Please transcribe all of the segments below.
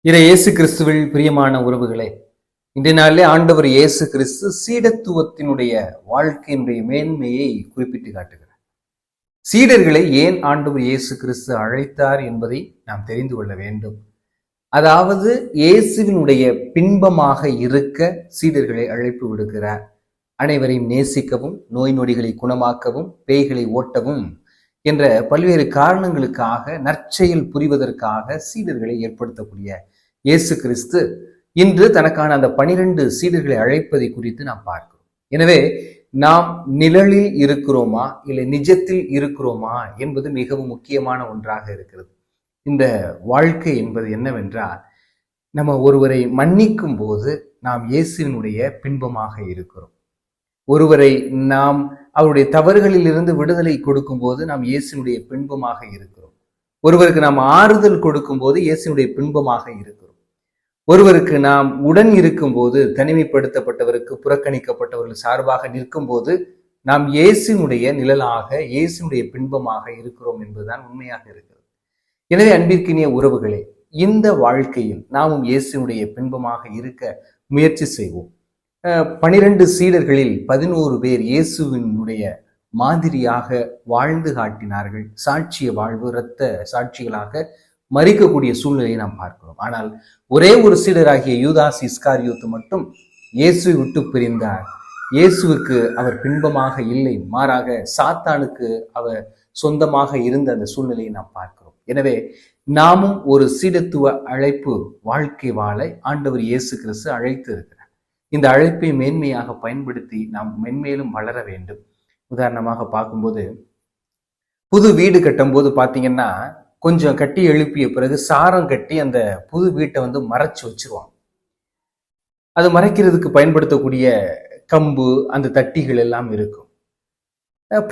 இயேசு கிறிஸ்துவில் பிரியமான உறவுகளே, இன்றைய நாளிலே ஆண்டவர் இயேசு கிறிஸ்து சீடத்துவத்தினுடைய வாழ்க்கையினுடைய மேன்மையை குறிப்பிட்டு காட்டுகிறார். சீடர்களை ஏன் ஆண்டவர் இயேசு கிறிஸ்து அழைத்தார் என்பதை நாம் தெரிந்து கொள்ள வேண்டும். அதாவது இயேசுவினுடைய பின்பமாக இருக்க சீடர்களை அழைப்பு விடுக்கிறார். அனைவரையும் நேசிக்கவும், நோய் நொடிகளை குணமாக்கவும், பேய்களை ஓட்டவும் என்ற பல்வேறு காரணங்களுக்காக நற்செயல் புரிவதற்காக சீடர்களை ஏற்படுத்தக்கூடிய இயேசு கிறிஸ்து இன்று தனக்கான அந்த 12 சீடர்களை அழைப்பதை குறித்து நாம் பார்க்கிறோம். எனவே நாம் நிழலில் இருக்கிறோமா இல்லை நிஜத்தில் இருக்கிறோமா என்பது மிகவும் முக்கியமான ஒன்றாக இருக்கிறது. இந்த வாழ்க்கை என்பது என்னவென்றால், நம்ம ஒருவரை மன்னிக்கும் போது நாம் இயேசுவினுடைய பின்பமாக இருக்கிறோம். ஒருவரை நாம் அவருடைய தவறுகளில் இருந்து விடுதலை கொடுக்கும் போது நாம் இயேசுனுடைய பின்பமாக இருக்கிறோம். ஒருவருக்கு நாம் ஆறுதல் கொடுக்கும் போது இயேசுனுடைய பின்பமாக இருக்கிறோம். ஒருவருக்கு நாம் உடன் இருக்கும் போது, தனிமைப்படுத்தப்பட்டவருக்கு, புறக்கணிக்கப்பட்டவர்கள் சார்பாக நிற்கும் போது நாம் இயேசுனுடைய நிழலாக, இயேசுனுடைய பின்பமாக இருக்கிறோம் என்பதுதான் உண்மையாக இருக்கிறது. எனவே அன்பிற்கினிய உறவுகளே, இந்த வாழ்க்கையில் நாமும் இயேசுனுடைய பின்பமாக இருக்க முயற்சி செய்வோம். 12 சீடர்களில் 11 பேர் இயேசுவினுடைய மாதிரியாக வாழ்ந்து காட்டினார்கள். சாட்சிய வாழ்வு, இரத்த சாட்சிகளாக மறிக்கக்கூடிய சூழ்நிலையை நாம் பார்க்கிறோம். ஆனால் ஒரே ஒரு சீடராகிய யூதாஸ் இஸ்காரியோத்து மட்டும் இயேசுவை விட்டு பிரிந்தார். இயேசுவுக்கு அவர் பின்பமாக இல்லை, மாறாக சாத்தானுக்கு அவர் சொந்தமாக இருந்த அந்த சூழ்நிலையை நாம் பார்க்கிறோம். எனவே நாமும் ஒரு சீடத்துவ அழைப்பு வாழ்க்கை வாழ ஆண்டவர் இயேசு கிறிஸ்து அழைத்து இருக்கிறார். இந்த அழைப்பை மேன்மையாக பயன்படுத்தி நாம் மென்மேலும் வளர வேண்டும். உதாரணமாக பார்க்கும்போது, புது வீடு கட்டும் போது பார்த்தீங்கன்னா, கொஞ்சம் கட்டி எழுப்பிய பிறகு சாரம் கட்டி அந்த புது வீட்டை மறைச்சு வச்சிருவாங்க. அது மறைக்கிறதுக்கு பயன்படுத்தக்கூடிய கம்பு, அந்த தட்டிகள் எல்லாம் இருக்கும்.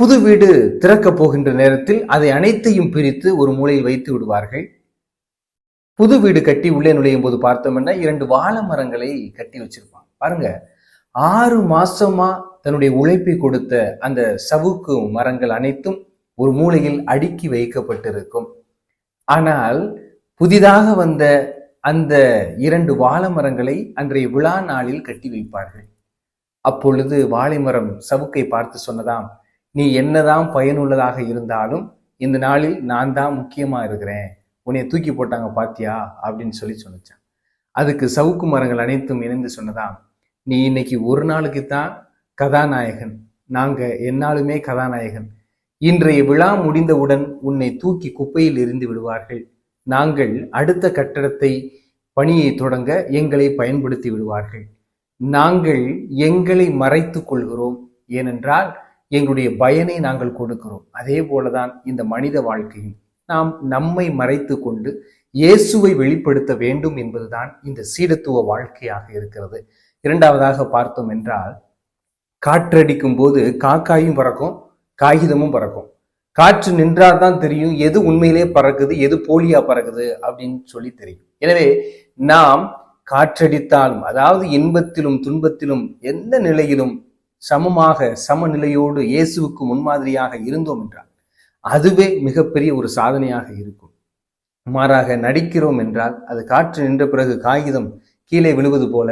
புது வீடு திறக்க போகின்ற நேரத்தில் அதை அனைத்தையும் பிரித்து ஒரு மூலையில் வைத்து விடுவார்கள். புது வீடு கட்டி உள்ளே நுழையும் போது பார்த்தோம்னா 2 வாழை மரங்களை கட்டி வச்சிருப்பாங்க. பாருங்க, 6 மாசமா தன்னுடைய உழைப்பை கொடுத்த அந்த சவுக்கு மரங்கள் அனைத்தும் ஒரு மூலையில் அடுக்கி வைக்கப்பட்டிருக்கும். ஆனால் புதிதாக வந்த அந்த 2 வாழை மரங்களை அன்றைய விழா நாளில் கட்டி வைப்பார்கள். அப்பொழுது வாழை மரம் சவுக்கை பார்த்து சொன்னதாம், நீ என்னதான் பயனுள்ளதாக இருந்தாலும் இந்த நாளில் நான் தான் முக்கியமா இருக்கிறேன், உன்னை தூக்கி போட்டாங்க பாத்தியா அப்படின்னு சொன்னான். அதுக்கு சவுக்கு மரங்கள் அனைத்தும் இணைந்து சொன்னதாம், நீ இன்னைக்கு ஒரு நாளுக்கு தான் கதாநாயகன், நாங்க என்னாலுமே கதாநாயகன். இன்றைய விழா முடிந்தவுடன் உன்னை தூக்கி குப்பையில் எறிந்து விடுவார்கள். நாங்கள் அடுத்த கட்டடத்தை பணியை தொடங்க எங்களை பயன்படுத்தி விடுவார்கள். நாங்கள் எங்களை மறைத்து கொள்கிறோம், ஏனென்றால் எங்களுடைய பயனை நாங்கள் கொடுக்கிறோம். அதே போலதான் இந்த மனித வாழ்க்கையும் நாம் நம்மை மறைத்து கொண்டு இயேசுவை வெளிப்படுத்த வேண்டும் என்பதுதான் இந்த சீடத்துவ வாழ்க்கையாக இருக்கிறது. இரண்டாவதாக பார்த்தோம் என்றால், காற்றடிக்கும் போது காக்காயும் பறக்கும், காகிதமும் பறக்கும். காற்று நின்றால்தான் தெரியும் எது உண்மையிலே பறக்குது, எது போலியா பறக்குது அப்படின்னு சொல்லி தெரியும். எனவே நாம் காற்றடித்தாலும், அதாவது இன்பத்திலும் துன்பத்திலும் எந்த நிலையிலும் சமமாக சமநிலையோடு இயேசுவுக்கு முன்மாதிரியாக இருந்தோம் என்றால் அதுவே மிகப்பெரிய ஒரு சாதனையாக இருக்கும். மாறாக நடிக்கிறோம் என்றால், அது காற்று நின்ற பிறகு காகிதம் கீழே விழுவது போல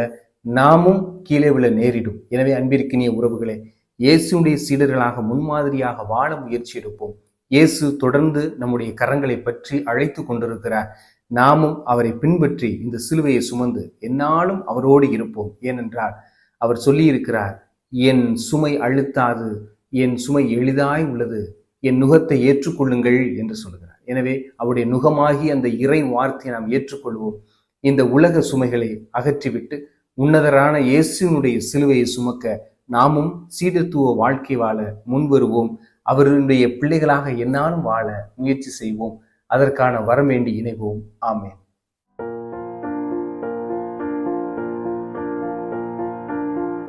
நாமும் கீழே விழ நேரிடும். எனவே அன்பிற்கினிய உறவுகளே, இயேசுடைய சீடர்களாக முன்மாதிரியாக வாழ முயற்சி எடுப்போம். இயேசு தொடர்ந்து நம்முடைய கரங்களை பற்றி அழைத்து கொண்டிருக்கிறார். நாமும் அவரை பின்பற்றி இந்த சிலுவையை சுமந்து எந்நாளும் அவரோடு இருப்போம். ஏனென்றால் அவர் சொல்லி இருக்கிறார், என் சுமை அழுத்தாது, என் சுமை எளிதாய் உள்ளது, என் நுகத்தை ஏற்றுக்கொள்ளுங்கள் என்று சொல்கிறார். எனவே அவருடைய நுகமாகி அந்த இறை வார்த்தையை நாம் ஏற்றுக்கொள்வோம். இந்த உலக சுமைகளை அகற்றிவிட்டு உன்னதரான இயேசுவினுடைய சிலுவையை சுமக்க நாமும் சீடத்துவ வாழ்க்கை வாழ முன்வருவோம். அவருடைய பிள்ளைகளாக எந்நாளும் வாழ முயற்சி செய்வோம். அதற்கான வரம் வேண்டி இணைவோம். ஆமென்.